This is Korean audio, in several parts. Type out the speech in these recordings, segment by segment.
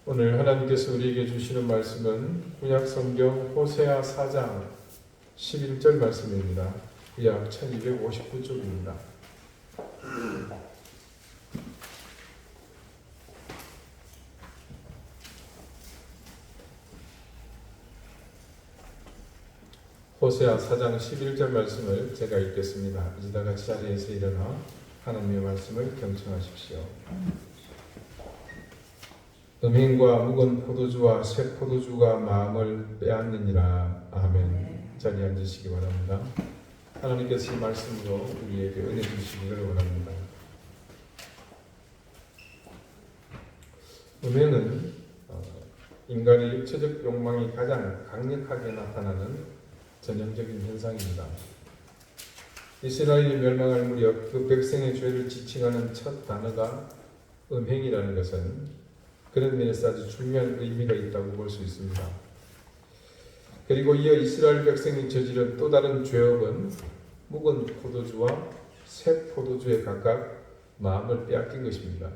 오늘 하나님께서 우리에게 주시는 말씀은 구약 성경 호세아 4장 11절 말씀입니다. 구약 1259쪽입니다. 호세아 4장 11절 말씀을 제가 읽겠습니다. 이제 다 같이 자리에서 일어나 하나님의 말씀을 경청하십시오. 음행과 묵은 포도주와 새 포도주가 마음을 빼앗느니라. 아멘. 자리에 앉으시기 바랍니다. 하나님께서 이 말씀으로 우리에게 은혜 주시기를 원합니다. 음행은 인간의 육체적 욕망이 가장 강력하게 나타나는 전형적인 현상입니다. 이스라엘이 멸망할 무렵 그 백성의 죄를 지칭하는 첫 단어가 음행이라는 것은 그런 면에서 아주 중요한 의미가 있다고 볼 수 있습니다. 그리고 이어 이스라엘 백성이 저지른 또 다른 죄업은 묵은 포도주와 새 포도주에 각각 마음을 빼앗긴 것입니다.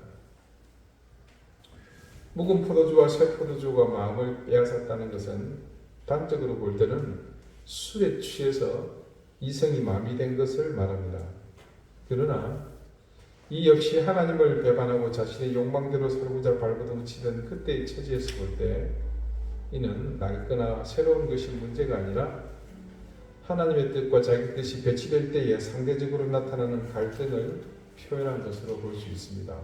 묵은 포도주와 새 포도주가 마음을 빼앗았다는 것은 단적으로 볼 때는 술에 취해서 이성이 마비된 것을 말합니다. 그러나 이 역시 하나님을 배반하고 자신의 욕망대로 살고자 발버둥치던 그때의 처지에서 볼 때 이는 낡거나 새로운 것이 문제가 아니라 하나님의 뜻과 자기 뜻이 배치될 때에 상대적으로 나타나는 갈등을 표현한 것으로 볼 수 있습니다.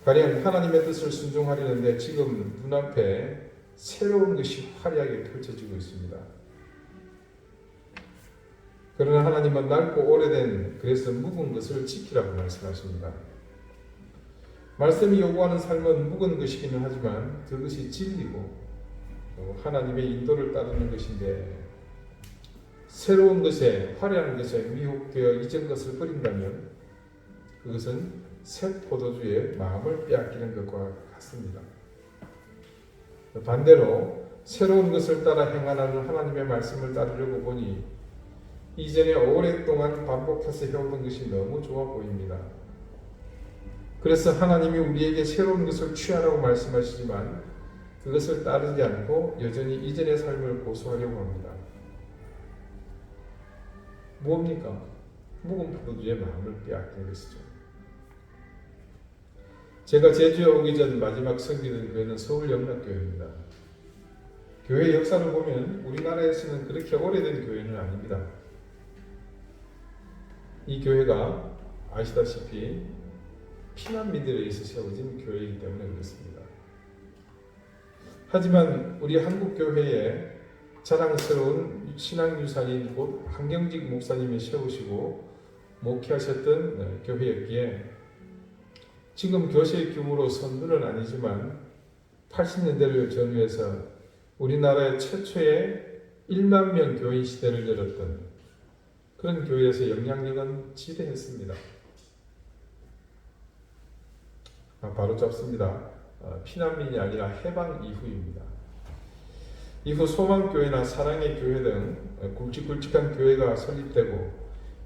가령 하나님의 뜻을 순종하려는데 지금 눈앞에 새로운 것이 화려하게 펼쳐지고 있습니다. 그러나 하나님은 낡고 오래된 그래서 묵은 것을 지키라고 말씀하십니다. 말씀이 요구하는 삶은 묵은 것이기는 하지만 그것이 진리고 하나님의 인도를 따르는 것인데 새로운 것에 화려한 것에 미혹되어 이전 것을 버린다면 그것은 새 포도주의 마음을 빼앗기는 것과 같습니다. 반대로 새로운 것을 따라 행하는 하나님의 말씀을 따르려고 보니 이전에 오랫동안 반복해서 해오던 것이 너무 좋아 보입니다. 그래서 하나님이 우리에게 새로운 것을 취하라고 말씀하시지만 그것을 따르지 않고 여전히 이전의 삶을 고수하려고 합니다. 뭡니까? 묵은 포도주의 마음을 빼앗긴 것이죠. 제가 제주에 오기 전 마지막 섬기는 교회는 서울영락교회입니다. 교회 역사를 보면 우리나라에서는 그렇게 오래된 교회는 아닙니다. 이 교회가 아시다시피 피난민들에 의해서 세워진 교회이기 때문에 그렇습니다. 하지만 우리 한국교회의 자랑스러운 신앙유산인 곧 한경직 목사님이 세우시고 목회하셨던 교회였기에 지금 교세의 규모로 선두는 아니지만 80년대를 전후해서 우리나라의 최초의 1만 명 교인 시대를 열었던 그런 교회에서 영향력은 지대했습니다. 바로 잡습니다. 피난민이 아니라 해방 이후입니다. 이후 소망교회나 사랑의 교회 등 굵직굵직한 교회가 설립되고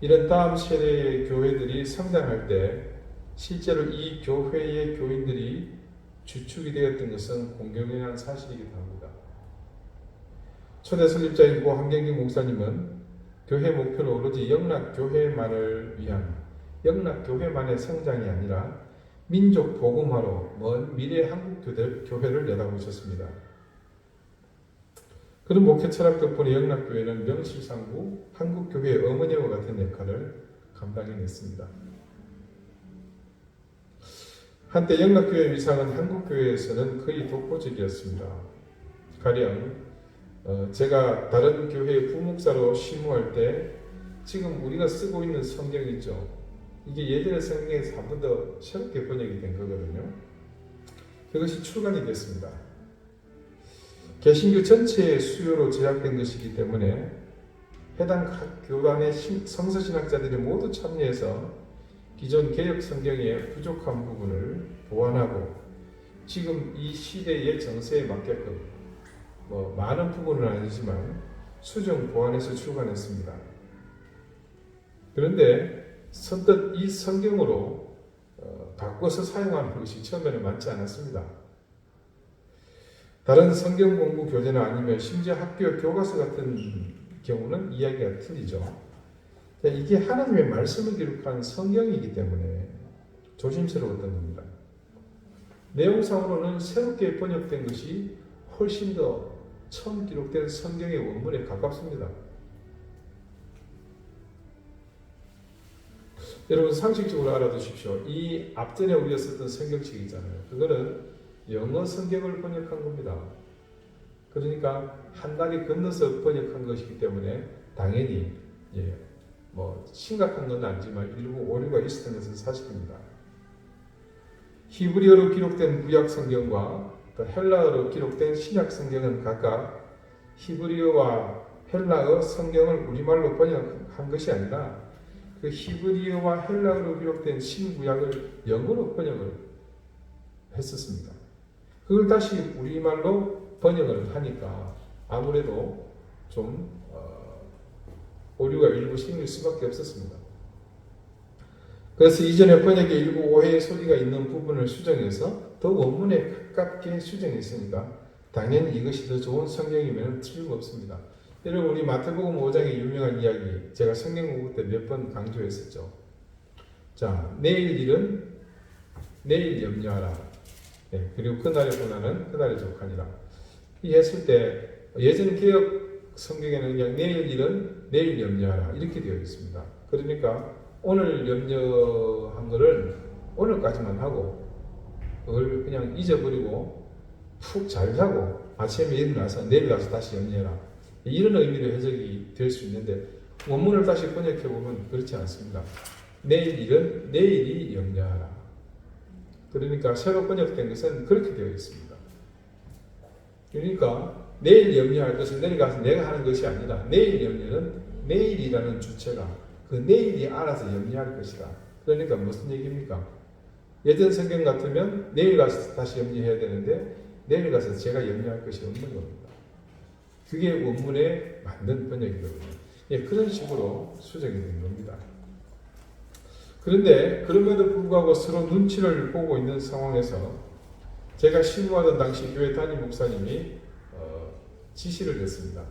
이런 다음 세대의 교회들이 성장할 때 실제로 이 교회의 교인들이 주축이 되었던 것은 공경연한 사실이기도 합니다. 초대 설립자인 고 한경직 목사님은 교회 목표는 오로지 영락교회만을 위한 영락교회만의 성장이 아니라 민족 복음화로 먼 미래 한국교회를 내다보셨습니다. 그런 목회 철학 덕분에 영락교회는 명실상부 한국교회의 어머니와 같은 역할을 감당해냈습니다. 한때 영락교회의 위상은 한국교회에서는 거의 독보적이었습니다. 가령 제가 다른 교회의 부목사로 심무할 때 지금 우리가 쓰고 있는 성경 있죠. 이게 예전의 성경에서 한 번 더 새롭게 번역이 된 거거든요. 그것이 출간이 됐습니다. 개신교 전체의 수요로 제작된 것이기 때문에 해당 각 교단의 성서신학자들이 모두 참여해서 기존 개역 성경의 부족한 부분을 보완하고 지금 이 시대의 정세에 맞게끔 많은 부분은 아니지만 수정 보완해서 출간했습니다. 그런데 선뜻 이 성경으로 바꿔서 사용하는 것이 처음에는 많지 않았습니다. 다른 성경 공부 교재나 아니면 심지어 학교 교과서 같은 경우는 이야기가 틀리죠. 이게 하나님의 말씀을 기록한 성경이기 때문에 조심스러웠던 겁니다. 내용상으로는 새롭게 번역된 것이 훨씬 더 처음 기록된 성경의 원문에 가깝습니다. 여러분 상식적으로 알아두십시오. 이 앞전에 우리가 썼던 성경책 있잖아요. 그거는 영어 성경을 번역한 겁니다. 그러니까 한 달이 건너서 번역한 것이기 때문에 당연히 심각한 건 아니지만 일부 오류가 있었던 것은 사실입니다. 히브리어로 기록된 구약 성경과 또 헬라어로 기록된 신약 성경은 각각 히브리어와 헬라어 성경을 우리말로 번역한 것이 아니라 그 히브리어와 헬라어로 기록된 신구약을 영어로 번역을 했었습니다. 그걸 다시 우리말로 번역을 하니까 아무래도 좀 오류가 일부 생길 수밖에 없었습니다. 그래서 이전에 번역에 일부 오해의 소리가 있는 부분을 수정해서 더 원문에 가깝게 수정했으니까 당연히 이것이 더 좋은 성경이면 틀림없습니다. 여러분 우리 마태복음 5장의 유명한 이야기 제가 성경 공부 때 몇 번 강조했었죠. 자, 내일 일은 내일 염려하라. 네, 그리고 그날의 고난은 그날의 족하니라. 이 했을 때 예전 개혁 성경에는 그냥 내일 일은 내일 염려하라 이렇게 되어 있습니다. 그러니까 오늘 염려한 거를 오늘까지만 하고 그걸 그냥 잊어버리고 푹 잘 자고 아침에 일어나서 내일 가서 다시 염려해라. 이런 의미로 해석이 될 수 있는데 원문을 다시 번역해 보면 그렇지 않습니다. 내일 일은 내일이 염려하라. 그러니까 새로 번역된 것은 그렇게 되어 있습니다. 그러니까 내일 염려할 것은 내일 가서 내가 하는 것이 아니라 내일 염려는 내일이라는 주체가 그 내일이 알아서 염려할 것이다. 그러니까 무슨 얘기입니까? 예전 성경 같으면 내일 가서 다시 염려해야 되는데 내일 가서 제가 염려할 것이 없는 겁니다. 그게 원문에 맞는 번역이거든요. 그런 식으로 수정이 된 겁니다. 그런데 그럼에도 불구하고 서로 눈치를 보고 있는 상황에서 제가 신고하던 당시 교회 담임 목사님이 지시를 했습니다.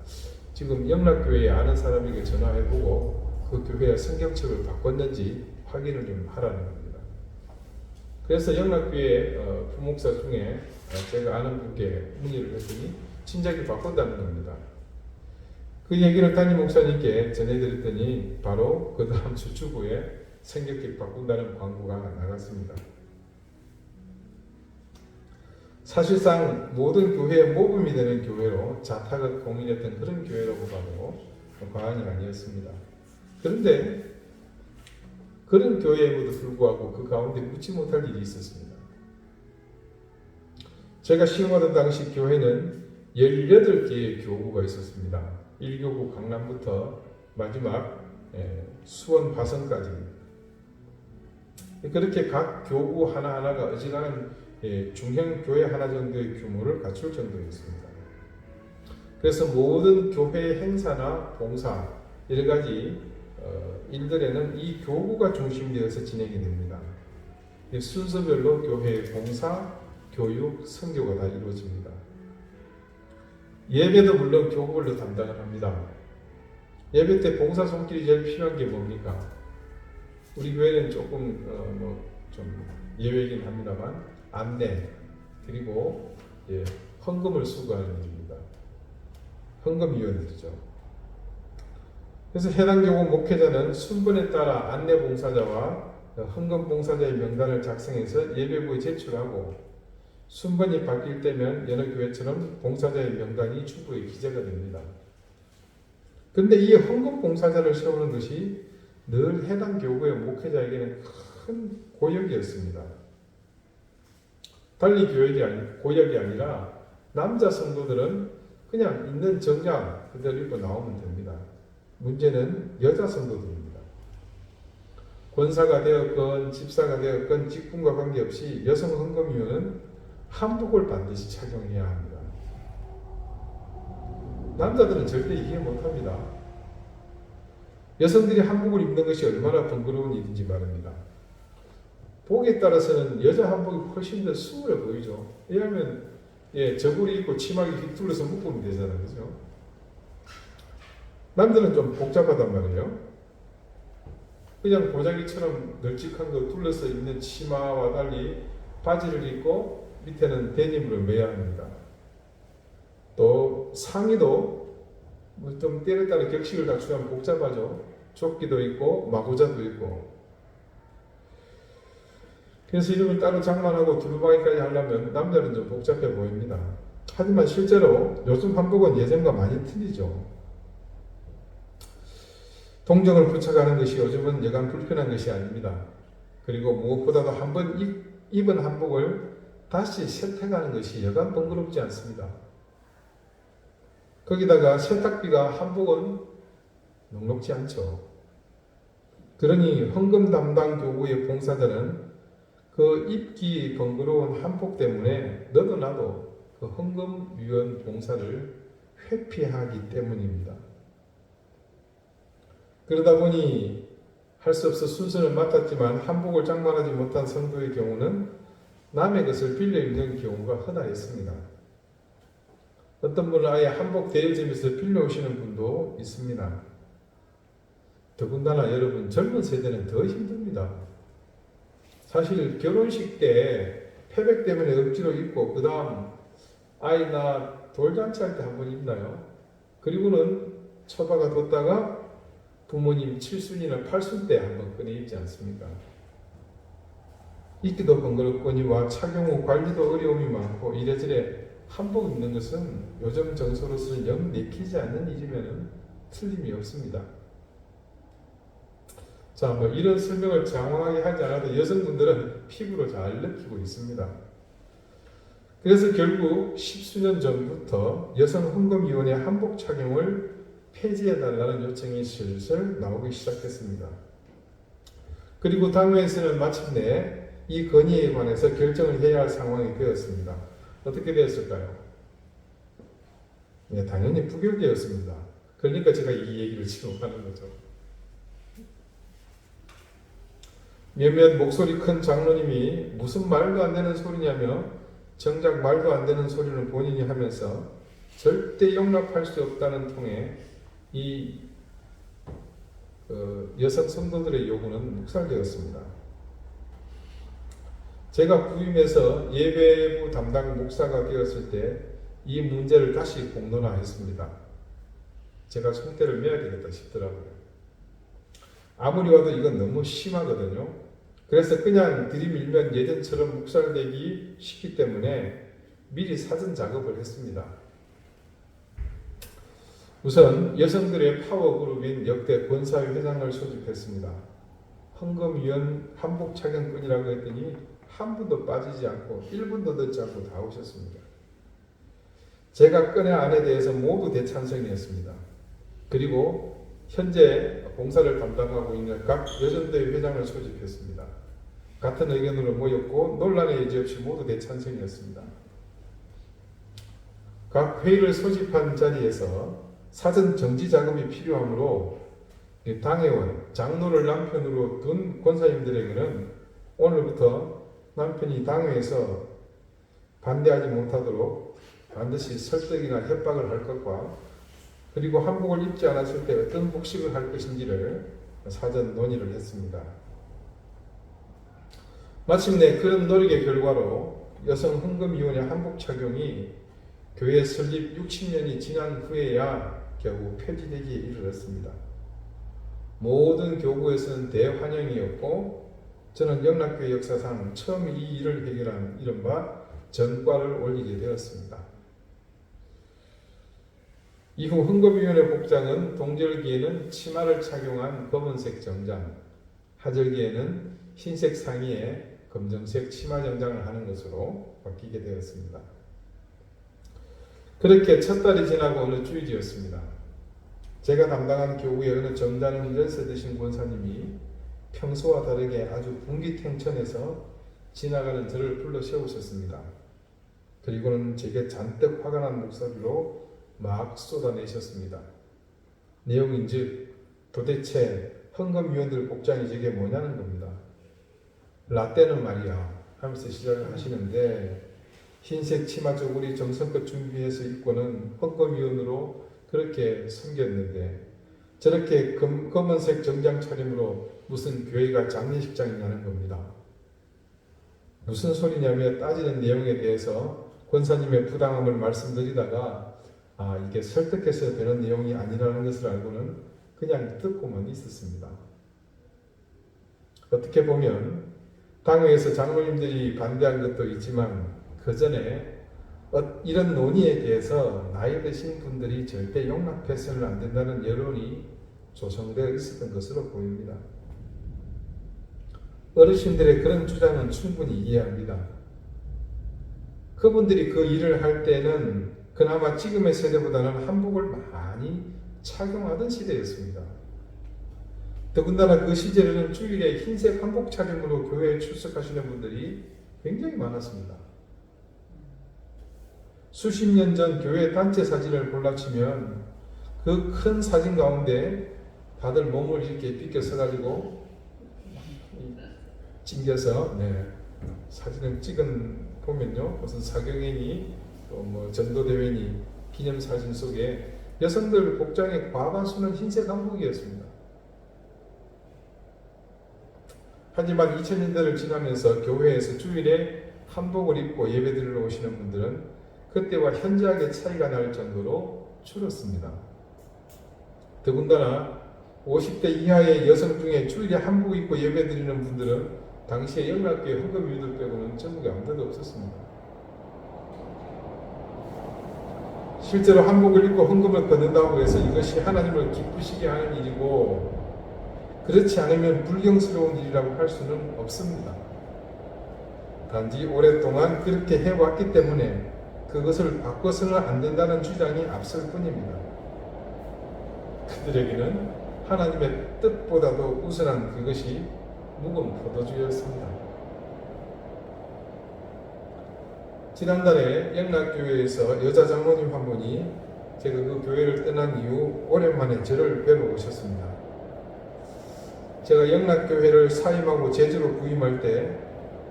지금 영락교회에 아는 사람에게 전화해보고 그 교회의 성경책을 바꿨는지 확인을 좀 하라는 겁니다. 그래서 영락교회 부목사 중에 제가 아는 분께 문의를 했더니 진작에 바꾼다는 겁니다. 그 얘기를 담임 목사님께 전해드렸더니 바로 그 다음 주 주부에 성경책 바꾼다는 광고가 나갔습니다. 사실상 모든 교회의 모범이 되는 교회로 자타가 공인했던 그런 교회라고 봐도 과언이 아니었습니다. 그런데 그런 교회에도 불구하고 그 가운데 묻지 못할 일이 있었습니다. 제가 시험하던 당시 교회는 18개의 교구가 있었습니다. 1교구 강남부터 마지막 수원 화성까지. 그렇게 각 교구 하나하나가 어지간한 중형 교회 하나 정도의 규모를 갖출 정도였습니다. 그래서 모든 교회 행사나 봉사 여러 가지 일들에는 이 교구가 중심되어서 진행이 됩니다. 순서별로 교회의 봉사, 교육, 선교가 다 이루어집니다. 예배도 물론 교구별로 담당을 합니다. 예배 때 봉사 손길이 제일 필요한 게 뭡니까? 우리 교회는 조금 좀 예외이긴 합니다만 안내 그리고 헌금을 수거하는 일입니다. 헌금위원들이죠. 그래서 해당 교구 목회자는 순번에 따라 안내 봉사자와 헌금 봉사자의 명단을 작성해서 예배부에 제출하고 순번이 바뀔 때면 여러 교회처럼 봉사자의 명단이 주부에 기재가 됩니다. 그런데 이 헌금 봉사자를 세우는 것이 늘 해당 교구의 목회자에게는 큰 고역이었습니다. 달리 고역이 아니라 남자 성도들은 그냥 있는 정장 그대로 입고 나오면 됩니다. 문제는 여자 성도들입니다. 권사가 되었건 집사가 되었건 직분과 관계없이 여성 헌금위원은 한복을 반드시 착용해야 합니다. 남자들은 절대 이해 못합니다. 여성들이 한복을 입는 것이 얼마나 번거로운 일인지 말입니다. 복에 따라서는 여자 한복이 훨씬 더 수월해 보이죠. 왜냐하면 저고리 입고 치마에 휙 둘러서 묶으면 되잖아요. 그죠? 남들은 좀 복잡하단 말이에요. 그냥 보자기처럼 널찍한 거 둘러서 입는 치마와 달리 바지를 입고 밑에는 데님으로 매야 합니다. 또 상의도 뭐 좀 때에 따라 격식을 갖추면 복잡하죠. 조끼도 있고 마고자도 있고. 그래서 이런 걸 따로 장만하고 두루마기까지 하려면 남자는 좀 복잡해 보입니다. 하지만 실제로 요즘 한복은 예전과 많이 틀리죠. 동정을 부착하는 것이 요즘은 여간 불편한 것이 아닙니다. 그리고 무엇보다도 한번 입은 한복을 다시 세탁하는 것이 여간 번거롭지 않습니다. 거기다가 세탁비가 한복은 넉넉지 않죠. 그러니 헌금 담당 교구의 봉사자는 그 입기 번거로운 한복 때문에 너도 나도 그 헌금 위원 봉사를 회피하기 때문입니다. 그러다 보니 할 수 없어 순서를 맡았지만 한복을 장만하지 못한 성도의 경우는 남의 것을 빌려 입는 경우가 흔하였습니다. 어떤 분은 아예 한복 대여점에서 빌려오시는 분도 있습니다. 더군다나 여러분 젊은 세대는 더 힘듭니다. 사실 결혼식 때 패백 때문에 억지로 입고 그 다음 아이 나 돌잔치 할 때 한번 입나요? 그리고는 처박아 뒀다가 부모님 7순이나 8순 때 한번 꺼내 입지 않습니까? 입기도 번거롭거니와 착용 후 관리도 어려움이 많고 이래저래 한복 입는 것은 요즘 정서로서는 영 내키지 않는 일이면 틀림이 없습니다. 자, 뭐 이런 설명을 장황하게 하지 않아도 여성분들은 피부로 잘 느끼고 있습니다. 그래서 결국 10수년 전부터 여성헌금위원회 한복 착용을 폐지해달라는 요청이 슬슬 나오기 시작했습니다. 그리고 당회에서는 마침내 이 건의에 관해서 결정을 해야 할 상황이 되었습니다. 어떻게 되었을까요? 네, 당연히 부결되었습니다. 그러니까 제가 이 얘기를 지금 하는 거죠. 몇몇 목소리 큰 장로님이 무슨 말도 안 되는 소리냐며 정작 말도 안 되는 소리는 본인이 하면서 절대 용납할 수 없다는 통에 이 여성 성도들의 요구는 묵살되었습니다. 제가 부임해서 예배부 담당 목사가 되었을 때 이 문제를 다시 공론화했습니다. 제가 손대를 매야 되겠다 싶더라고요. 아무리 봐도 이건 너무 심하거든요. 그래서 그냥 들이밀면 예전처럼 묵살되기 쉽기 때문에 미리 사전 작업을 했습니다. 우선 여성들의 파워그룹인 역대 권사회 회장을 소집했습니다. 헌금위원 한복 착용권이라고 했더니 한 분도 빠지지 않고 1분도 늦지 않고 다 오셨습니다. 제가 꺼낸 안에 대해서 모두 대찬성이었습니다. 그리고 현재 봉사를 담당하고 있는 각 여전대회 회장을 소집했습니다. 같은 의견으로 모였고 논란의 여지 없이 모두 대찬성이었습니다. 각 회의를 소집한 자리에서 사전 정지 작업이 필요하므로 당회원, 장로를 남편으로 둔 권사님들에게는 오늘부터 남편이 당회에서 반대하지 못하도록 반드시 설득이나 협박을 할 것과 그리고 한복을 입지 않았을 때 어떤 복식을 할 것인지를 사전 논의를 했습니다. 마침내 그런 노력의 결과로 여성헌금위원회 한복 착용이 교회 설립 60년이 지난 후에야 겨우 폐지되기에 이르렀습니다. 모든 교구에서는 대환영이었고 저는 영락교회 역사상 처음 이 일을 해결한 이른바 전과를 올리게 되었습니다. 이후 헌금위원회 복장은 동절기에는 치마를 착용한 검은색 정장, 하절기에는 흰색 상의에 검정색 치마 정장을 하는 것으로 바뀌게 되었습니다. 그렇게 첫 달이 지나고 어느 주일이었습니다. 제가 담당한 교구의 어느 점잖은 연세 드신 권사님이 평소와 다르게 아주 분기탱천해서 지나가는 저를 불러 세우셨습니다. 그리고는 제게 잔뜩 화가 난 목소리로 막 쏟아내셨습니다. 내용인즉 도대체 헌금위원들 복장이 저게 뭐냐는 겁니다. 라떼는 말이야 하면서 시작을 하시는데, 흰색 치마 저고리 정성껏 준비해서 입고는 헌금위원으로 그렇게 섬겼는데 저렇게 검은색 정장 차림으로 무슨 교회가 장례식장이냐는 겁니다. 무슨 소리냐며 따지는 내용에 대해서 권사님의 부당함을 말씀드리다가 이게 설득해서 되는 내용이 아니라는 것을 알고는 그냥 듣고만 있었습니다. 어떻게 보면 당회에서 장로님들이 반대한 것도 있지만 그 전에 이런 논의에 대해서 나이 드신 분들이 절대 용납해서는 안 된다는 여론이 조성되어 있었던 것으로 보입니다. 어르신들의 그런 주장은 충분히 이해합니다. 그분들이 그 일을 할 때는 그나마 지금의 세대보다는 한복을 많이 착용하던 시대였습니다. 더군다나 그 시절에는 주일에 흰색 한복 차림으로 교회에 출석하시는 분들이 굉장히 많았습니다. 수십 년 전 교회 단체 사진을 골라치면 그 큰 사진 가운데 다들 몸을 이렇게 비껴 서가지고 찡겨서 사진을 찍은 보면요, 무슨 사경회니 또 뭐 전도대회니 기념사진 속에 여성들 복장의 과반수는 흰색 한복이었습니다. 하지만 2000년대를 지나면서 교회에서 주일에 한복을 입고 예배드리러 오시는 분들은 그때와 현저하게 차이가 날 정도로 줄었습니다. 더군다나 50대 이하의 여성 중에 주일에 한복 입고 예배드리는 분들은 당시에 영락교회 헌금유들 빼고는 전국에 아무데도 없었습니다. 실제로 한복을 입고 헌금을 걷는다고 해서 이것이 하나님을 기쁘시게 하는 일이고 그렇지 않으면 불경스러운 일이라고 할 수는 없습니다. 단지 오랫동안 그렇게 해왔기 때문에 그것을 바꿔서는 안 된다는 주장이 앞설 뿐입니다. 그들에게는 하나님의 뜻보다도 우선한 그것이 묵은 포도주였습니다. 지난달에 영락교회에서 여자 장로님 한 분이 제가 그 교회를 떠난 이후 오랜만에 저를 뵈러 오셨습니다. 제가 영락교회를 사임하고 제주로 부임할 때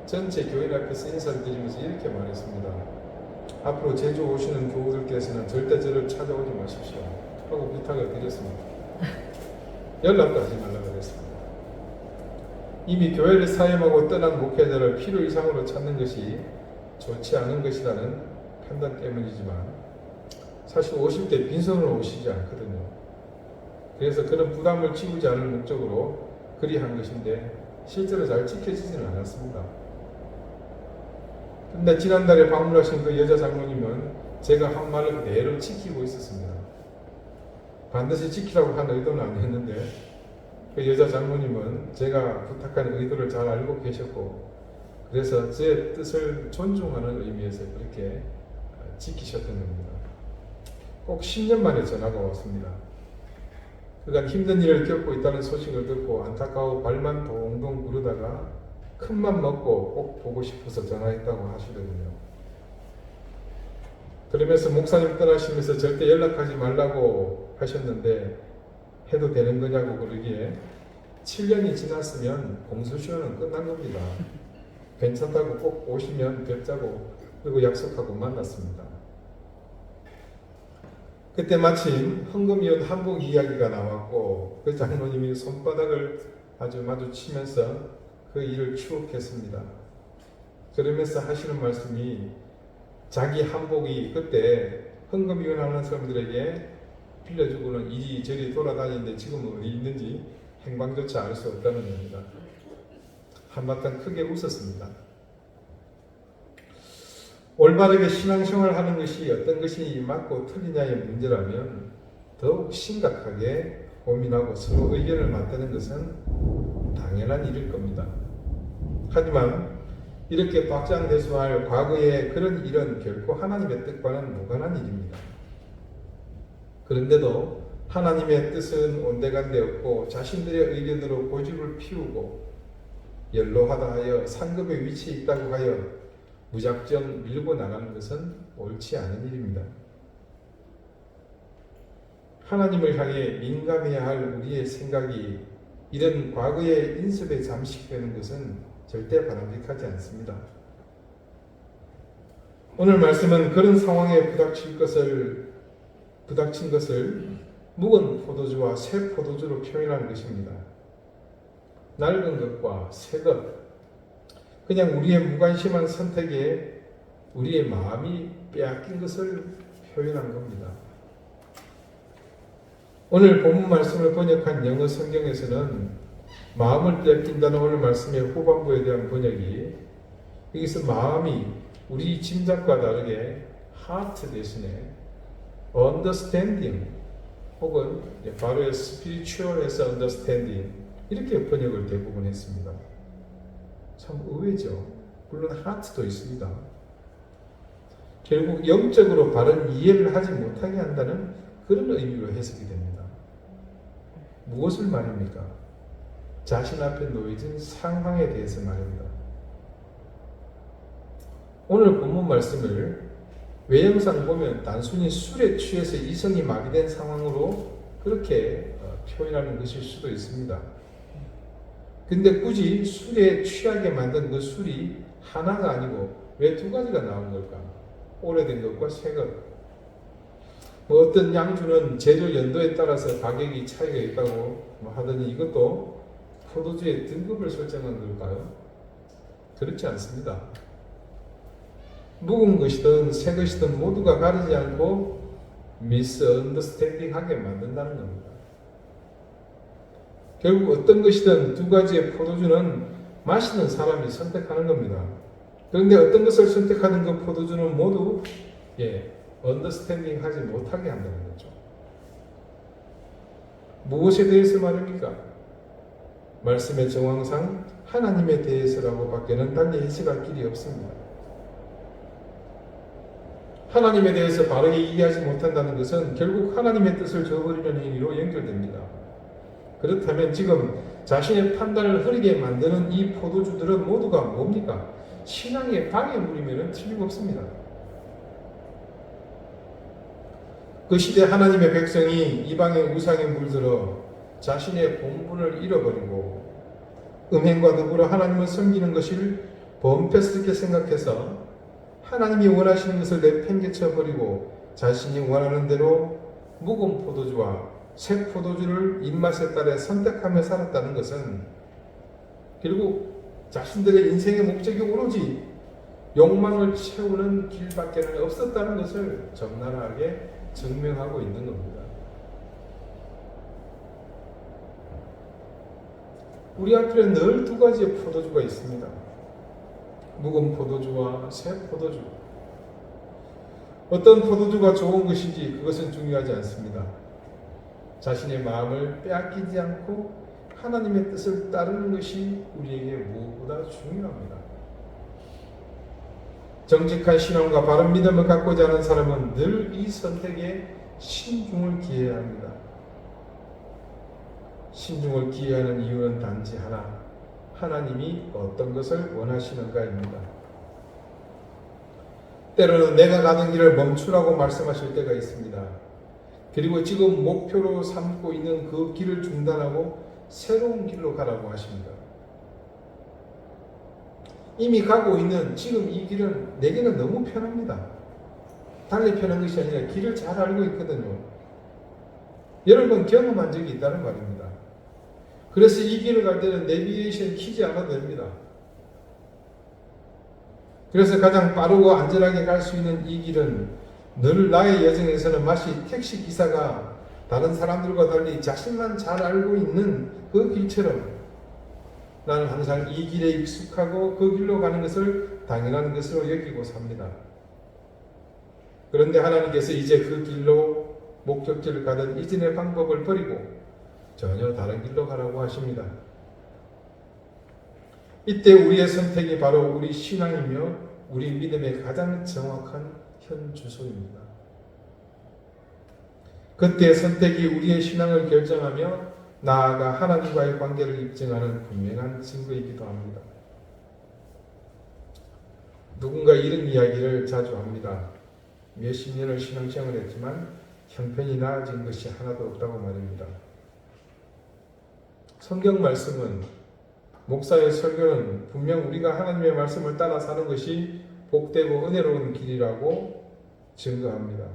전체 교인 앞에서 인사를 드리면서 이렇게 말했습니다. 앞으로 제주 오시는 교우들께서는 절대 저를 찾아오지 마십시오 하고 부탁을 드렸습니다. 연락도 하지 말라고 그랬습니다. 이미 교회를 사임하고 떠난 목회자를 필요 이상으로 찾는 것이 좋지 않은 것이라는 판단 때문이지만 사실 오실 때 빈손으로 오시지 않거든요. 그래서 그런 부담을 지우지 않을 목적으로 그리한 것인데 실제로 잘 지켜지지는 않았습니다. 근데 지난달에 방문하신 그 여자 장로님은 제가 한 말을 그대로 지키고 있었습니다. 반드시 지키라고 한 의도는 아니었는데 그 여자 장로님은 제가 부탁한 의도를 잘 알고 계셨고 그래서 제 뜻을 존중하는 의미에서 그렇게 지키셨던 겁니다. 꼭 10년 만에 전화가 왔습니다. 그간 힘든 일을 겪고 있다는 소식을 듣고 안타까워 발만 동동 구르다가 큰맘 먹고 꼭 보고 싶어서 전화했다고 하시더군요. 그러면서 목사님 떠나시면서 절대 연락하지 말라고 하셨는데 해도 되는 거냐고 그러기에 7년이 지났으면 공소시효는 끝난 겁니다. 괜찮다고 꼭 오시면 뵙자고 그리고 약속하고 만났습니다. 그때 마침 헌금위원 한복 이야기가 나왔고 그 장로님이 손바닥을 아주 마주치면서 그 일을 추억했습니다. 그러면서 하시는 말씀이 자기 한복이 그때 헌금위원 하는 사람들에게 빌려주고는 이리저리 돌아다니는데 지금 어디 있는지 행방조차 알 수 없다는 겁니다. 한바탕 크게 웃었습니다. 올바르게 신앙생활을 하는 것이 어떤 것이 맞고 틀리냐의 문제라면 더욱 심각하게 고민하고 서로 의견을 맞대는 것은 당연한 일일 겁니다. 하지만 이렇게 박장대소할 과거의 그런 일은 결코 하나님의 뜻과는 무관한 일입니다. 그런데도 하나님의 뜻은 온데간데 없고 자신들의 의견으로 고집을 피우고 연로하다 하여 상급의 위치에 있다고 하여 무작정 밀고 나가는 것은 옳지 않은 일입니다. 하나님을 향해 민감해야 할 우리의 생각이 이런 과거의 인습에 잠식되는 것은 절대 바람직하지 않습니다. 오늘 말씀은 그런 상황에 부닥친 것을 묵은 포도주와 새 포도주로 표현하는 것입니다. 낡은 것과 새 것, 그냥 우리의 무관심한 선택에 우리의 마음이 빼앗긴 것을 표현한 겁니다. 오늘 본문 말씀을 번역한 영어 성경에서는 마음을 빼앗긴다는 오늘 말씀의 후반부에 대한 번역이 여기서 마음이 우리 짐작과 다르게 heart 대신에 understanding 혹은 바로 spiritual에서 understanding 이렇게 번역을 대부분 했습니다. 참 의외죠. 물론 heart도 있습니다. 결국 영적으로 바른 이해를 하지 못하게 한다는 그런 의미로 해석이 됩니다. 무엇을 말입니까? 자신 앞에 놓여진 상황에 대해서 말입니다. 오늘 본문 말씀을 외형상 보면 단순히 술에 취해서 이성이 마비된 상황으로 그렇게 표현하는 것일 수도 있습니다. 근데 굳이 술에 취하게 만든 그 술이 하나가 아니고 왜 두 가지가 나온 걸까? 오래된 것과 새 것. 어떤 양주는 제조 연도에 따라서 가격이 차이가 있다고 하더니 이것도 포도주의 등급을 설정한 걸까요? 그렇지 않습니다. 묵은 것이든 새 것이든 모두가 가리지 않고 미스언더스탠딩하게 만든다는 겁니다. 결국 어떤 것이든 두 가지의 포도주는 마시는 사람이 선택하는 겁니다. 그런데 어떤 것을 선택하는 그 포도주는 모두 언더스탠딩 하지 못하게 한다는 거죠. 무엇에 대해서 말입니까? 말씀의 정황상 하나님에 대해서라고 밖에는 달리 해석할 길이 없습니다. 하나님에 대해서 바르게 이해하지 못한다는 것은 결국 하나님의 뜻을 저버리는 행위로 연결됩니다. 그렇다면 지금 자신의 판단을 흐리게 만드는 이 포도주들은 모두가 뭡니까? 신앙의 방해물이면 틀림없습니다. 그 시대 하나님의 백성이 이방의 우상에 물들어 자신의 본분을 잃어버리고 음행과 더불어 하나님을 섬기는 것을 범패스럽게 생각해서 하나님이 원하시는 것을 내팽개쳐 버리고 자신이 원하는 대로 묵은 포도주와 새 포도주를 입맛에 따라 선택하며 살았다는 것은 결국 자신들의 인생의 목적이 오로지 욕망을 채우는 길밖에는 없었다는 것을 적나라하게 증명하고 있는 겁니다. 우리 앞에 늘 두 가지의 포도주가 있습니다. 묵은 포도주와 새 포도주. 어떤 포도주가 좋은 것인지 그것은 중요하지 않습니다. 자신의 마음을 빼앗기지 않고 하나님의 뜻을 따르는 것이 우리에게 무엇보다 중요합니다. 정직한 신앙과 바른 믿음을 갖고자 하는 사람은 늘 이 선택에 신중을 기해야 합니다. 신중을 기해하는 이유는 단지 하나, 하나님이 어떤 것을 원하시는가입니다. 때로는 내가 가는 길을 멈추라고 말씀하실 때가 있습니다. 그리고 지금 목표로 삼고 있는 그 길을 중단하고 새로운 길로 가라고 하십니다. 이미 가고 있는 지금 이 길은 내게는 너무 편합니다. 달리 편한 것이 아니라 길을 잘 알고 있거든요. 여러 번 경험한 적이 있다는 말입니다. 그래서 이 길을 갈 때는 내비게이션 키지 않아도 됩니다. 그래서 가장 빠르고 안전하게 갈 수 있는 이 길은 늘 나의 여정에서는 마치 택시 기사가 다른 사람들과 달리 자신만 잘 알고 있는 그 길처럼 나는 항상 이 길에 익숙하고 그 길로 가는 것을 당연한 것으로 여기고 삽니다. 그런데 하나님께서 이제 그 길로 목적지를 가던 이전의 방법을 버리고 전혀 다른 길로 가라고 하십니다. 이때 우리의 선택이 바로 우리 신앙이며 우리 믿음의 가장 정확한 현 주소입니다. 그때 선택이 우리의 신앙을 결정하며 나아가 하나님과의 관계를 입증하는 분명한 증거이기도 합니다. 누군가 이런 이야기를 자주 합니다. 몇십 년을 신앙생활을 했지만 형편이 나아진 것이 하나도 없다고 말입니다. 성경 말씀은 목사의 설교는 분명 우리가 하나님의 말씀을 따라 사는 것이 복되고 은혜로운 길이라고 증거합니다.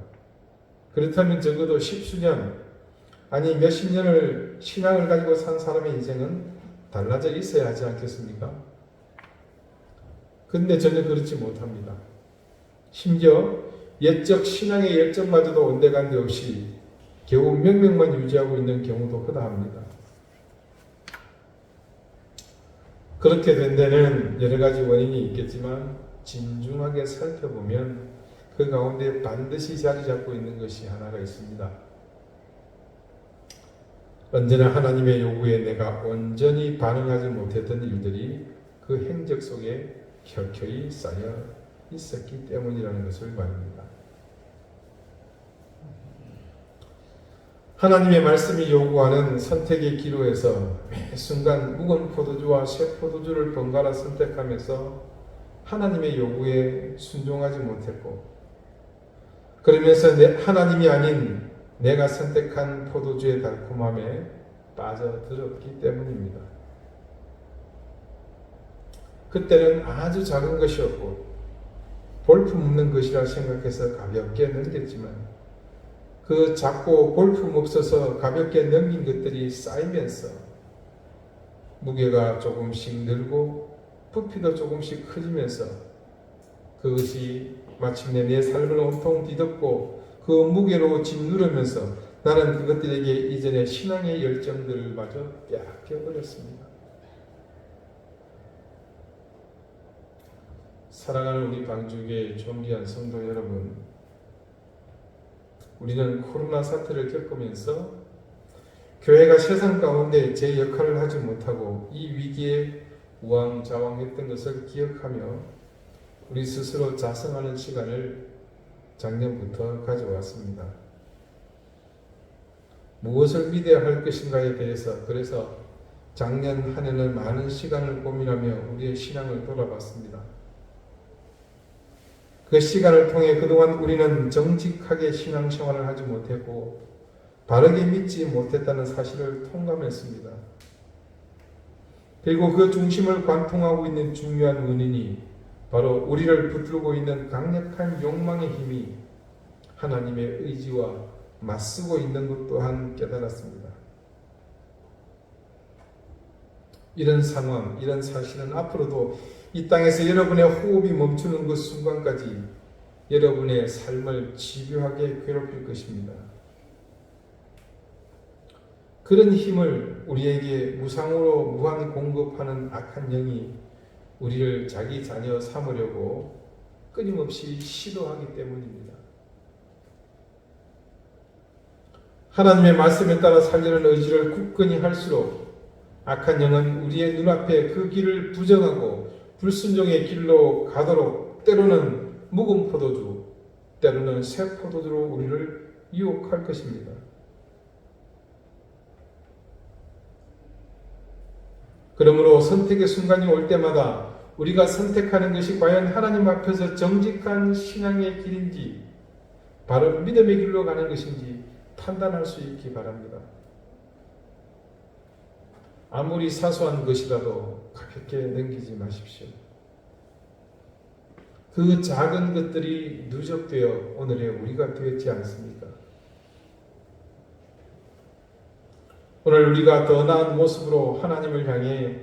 그렇다면 적어도 10수년, 아니 몇십 년을 신앙을 가지고 산 사람의 인생은 달라져 있어야 하지 않겠습니까? 근데 전혀 그렇지 못합니다. 심지어 옛적 신앙의 열정마저도 온데간데 없이 겨우 명명만 유지하고 있는 경우도 허다합니다. 그렇게 된 데는 여러 가지 원인이 있겠지만 진중하게 살펴보면 그 가운데 반드시 자리 잡고 있는 것이 하나가 있습니다. 언제나 하나님의 요구에 내가 온전히 반응하지 못했던 일들이 그 행적 속에 켜켜이 쌓여 있었기 때문이라는 것을 말합니다. 하나님의 말씀이 요구하는 선택의 기로에서 매 순간 묵은 포도주와 새 포도주를 번갈아 선택하면서 하나님의 요구에 순종하지 못했고, 그러면서 하나님이 아닌 내가 선택한 포도주의 달콤함에 빠져들었기 때문입니다. 그때는 아주 작은 것이었고 볼품없는 것이라 생각해서 가볍게 넘겼지만 그 작고 볼품없어서 가볍게 넘긴 것들이 쌓이면서 무게가 조금씩 늘고 부피도 조금씩 커지면서 그것이 마침내 내 삶을 온통 뒤덮고 그 무게로 짓누르면서 나는 그것들에게 이전의 신앙의 열정들을 마저 빼앗겨버렸습니다. 사랑하는 우리 방주교의 존귀한 성도 여러분, 우리는 코로나 사태를 겪으면서 교회가 세상 가운데 제 역할을 하지 못하고 이 위기에 우왕좌왕했던 것을 기억하며 우리 스스로 자성하는 시간을 작년부터 가져왔습니다. 무엇을 믿어야 할 것인가에 대해서 그래서 작년 한 해는 많은 시간을 고민하며 우리의 신앙을 돌아봤습니다. 그 시간을 통해 그동안 우리는 정직하게 신앙생활을 하지 못했고 바르게 믿지 못했다는 사실을 통감했습니다. 그리고 그 중심을 관통하고 있는 중요한 원인이 바로 우리를 붙들고 있는 강력한 욕망의 힘이 하나님의 의지와 맞서고 있는 것 또한 깨달았습니다. 이런 상황, 이런 사실은 앞으로도 이 땅에서 여러분의 호흡이 멈추는 그 순간까지 여러분의 삶을 집요하게 괴롭힐 것입니다. 그런 힘을 우리에게 무상으로 무한 공급하는 악한 영이 우리를 자기 자녀 삼으려고 끊임없이 시도하기 때문입니다. 하나님의 말씀에 따라 살려는 의지를 굳건히 할수록 악한 영은 우리의 눈앞에 그 길을 부정하고 불순종의 길로 가도록 때로는 묵은 포도주, 때로는 새 포도주로 우리를 유혹할 것입니다. 그러므로 선택의 순간이 올 때마다 우리가 선택하는 것이 과연 하나님 앞에서 정직한 신앙의 길인지 바른 믿음의 길로 가는 것인지 판단할 수 있기 바랍니다. 아무리 사소한 것이라도 가볍게 넘기지 마십시오. 그 작은 것들이 누적되어 오늘의 우리가 되었지 않습니까? 오늘 우리가 더 나은 모습으로 하나님을 향해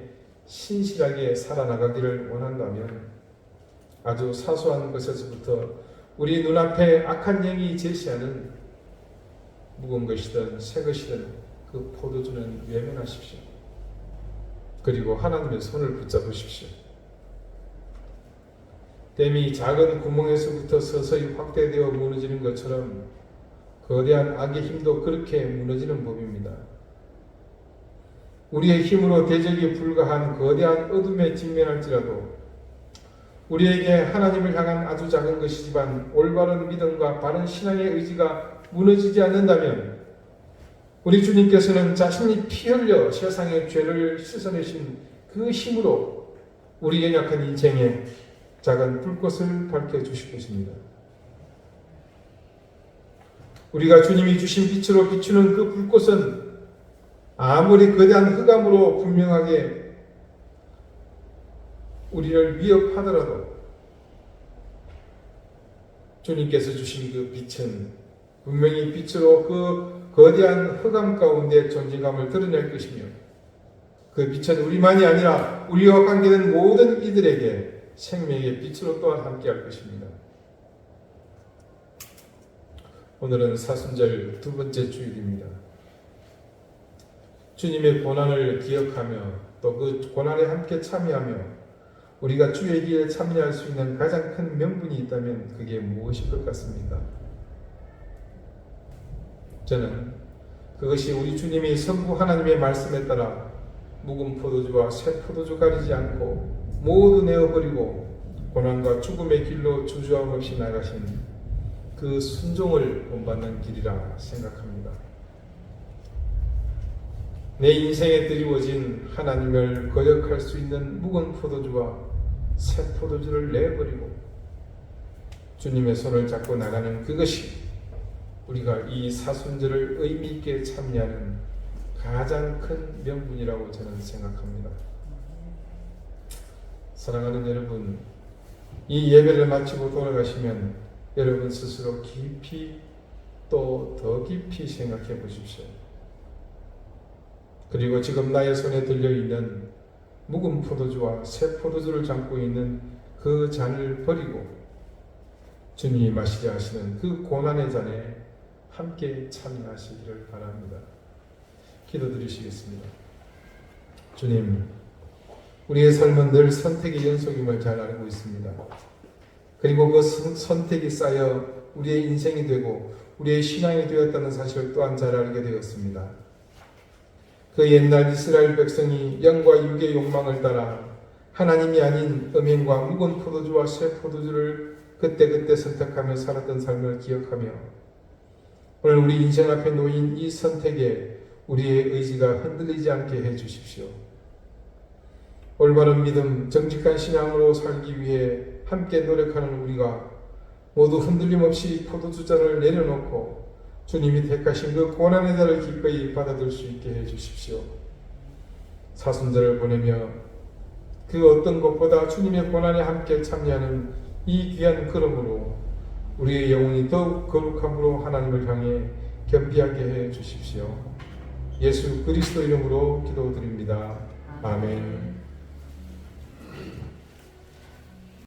신실하게 살아나가기를 원한다면 아주 사소한 것에서부터 우리 눈앞에 악한 영이 제시하는 묵은 것이든 새 것이든 그 포도주는 외면하십시오. 그리고 하나님의 손을 붙잡으십시오. 댐이 작은 구멍에서부터 서서히 확대되어 무너지는 것처럼 거대한 악의 힘도 그렇게 무너지는 법입니다. 우리의 힘으로 대적이 불가한 거대한 어둠에 직면할지라도 우리에게 하나님을 향한 아주 작은 것이지만 올바른 믿음과 바른 신앙의 의지가 무너지지 않는다면 우리 주님께서는 자신이 피 흘려 세상의 죄를 씻어내신 그 힘으로 우리 연약한 인생에 작은 불꽃을 밝혀주실 것입니다. 우리가 주님이 주신 빛으로 비추는 그 불꽃은 아무리 거대한 흑암으로 분명하게 우리를 위협하더라도 주님께서 주신 그 빛은 분명히 빛으로 그 거대한 흑암 가운데 존재감을 드러낼 것이며 그 빛은 우리만이 아니라 우리와 관계된 모든 이들에게 생명의 빛으로 또한 함께할 것입니다. 오늘은 사순절 두 번째 주일입니다. 주님의 고난을 기억하며 또 그 고난에 함께 참여하며 우리가 주의 길에 참여할 수 있는 가장 큰 명분이 있다면 그게 무엇일 것 같습니까? 저는 그것이 우리 주님이 성부 하나님의 말씀에 따라 묵은 포도주와 새 포도주 가리지 않고 모두 내어버리고 고난과 죽음의 길로 주저함 없이 나가신 그 순종을 본받는 길이라 생각합니다. 내 인생에 드리워진 하나님을 거역할 수 있는 묵은 포도주와 새 포도주를 내버리고 주님의 손을 잡고 나가는 그것이 우리가 이 사순절을 의미 있게 참여하는 가장 큰 명분이라고 저는 생각합니다. 사랑하는 여러분, 이 예배를 마치고 돌아가시면 여러분 스스로 깊이 또 더 깊이 생각해 보십시오. 그리고 지금 나의 손에 들려있는 묵은 포도주와 새 포도주를 담고 있는 그 잔을 버리고 주님이 마시려 하시는 그 고난의 잔에 함께 참여하시기를 바랍니다. 기도드리시겠습니다. 주님, 우리의 삶은 늘 선택의 연속임을 잘 알고 있습니다. 그리고 그 선택이 쌓여 우리의 인생이 되고 우리의 신앙이 되었다는 사실을 또한 잘 알게 되었습니다. 그 옛날 이스라엘 백성이 영과 육의 욕망을 따라 하나님이 아닌 음행과 묵은 포도주와 새 포도주를 그때그때 선택하며 살았던 삶을 기억하며 오늘 우리 인생 앞에 놓인 이 선택에 우리의 의지가 흔들리지 않게 해주십시오. 올바른 믿음, 정직한 신앙으로 살기 위해 함께 노력하는 우리가 모두 흔들림 없이 포도주잔을 내려놓고 주님이 택하신 그 고난의 자를 기꺼이 받아들 수 있게 해주십시오. 사순절을 보내며 그 어떤 것보다 주님의 고난에 함께 참여하는 이 귀한 걸음으로 우리의 영혼이 더욱 거룩함으로 하나님을 향해 겸비하게 해 주십시오. 예수 그리스도 이름으로 기도드립니다. 아멘.